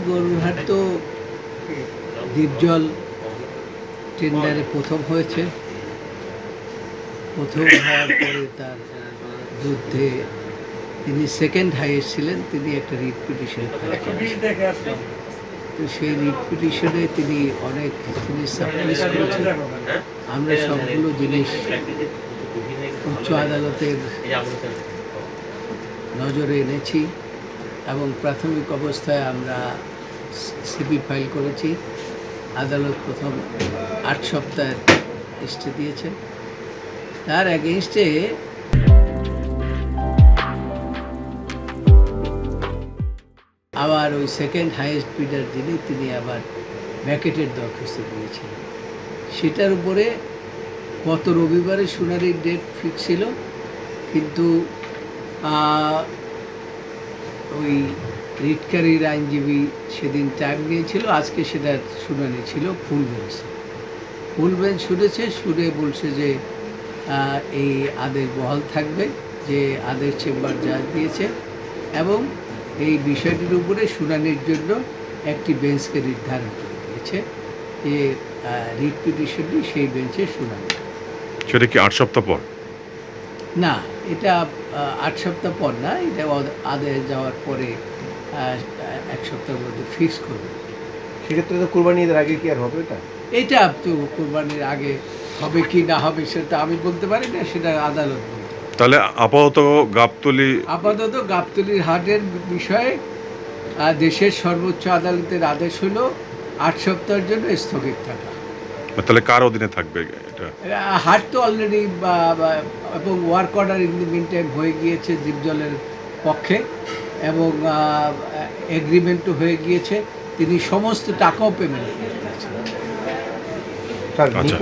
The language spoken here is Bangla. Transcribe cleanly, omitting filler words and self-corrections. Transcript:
গরুর হাট তো দ্বীপজল টেন্ডারে প্রথম হয়েছে। প্রথম হওয়ার পরে তার যুদ্ধে তিনি সেকেন্ড হাইয়েস্ট ছিলেন। তিনি একটা রিট পিটিশন ফাইল করেছেন। তো সেই রিট পিটিশনে তিনি অনেক জিনিস সাবমিট করেছেন। আমরা সবগুলো জিনিস উচ্চ আদালতের নজরে এনেছি এবং প্রাথমিক অবস্থায় আমরা সিপি ফাইল করেছি। আদালত প্রথম 8 সপ্তাহের স্টে দিয়েছে। তার এগেইনস্টে আবার ওই সেকেন্ড হাইয়েস্ট বিডার যিনি তিনি আবার ভ্যাকেটের দরখাস্ত দিয়েছিলেন। সেটার উপরে গত রবিবারে শুনানির ডেট ফিক্স ছিল, কিন্তু ওই রিটকারীর আইনজীবী সেদিন টাইম নিয়েছিল। আজকে সেটার শুনানি ছিল ফুল বেঞ্চে। ফুল বেঞ্চ শুনেছে, শুনে বলছে যে এই আদেশ বহাল থাকবে, যে আদেশ চেম্বার জাজ দিয়েছে, এবং এই বিষয়টির উপরে শুনানির জন্য একটি বেঞ্চকে নির্ধারণ করে দিয়েছে যে রিট পিটিশনটি সেই বেঞ্চে শুনানি। সেটা কি 8 সপ্তাহ পর? না, এটা 8 সপ্তাহ পর না, এটা আদেশ যাওয়ার পরে 1 সপ্তাহের মধ্যে ফিক্স করবে। সেক্ষেত্রে তো কোরবানি ঈদের আগে কি আর হবে এটা? এটা তো কোরবানির আগে হবে কি না হবে সেটা আমি বলতে পারি না, সেটা আদালত বলতে পারে। তাহলে আপাতত গাবতলীর হাটের বিষয়ে দেশের সর্বোচ্চ আদালতের আদেশ হলো 8 সপ্তাহের জন্য স্থগিত থাকা। তাহলে কার অধীনে থাকবে এটা? হাট তো অলরেডি এবং work order in the meantime হয়ে গিয়েছে দ্বীপজলের পক্ষে, এবং এগ্রিমেন্টও হয়ে গিয়েছে। তিনি সমস্ত টাকাও পেমেন্ট করে দিয়েছেন। আচ্ছা।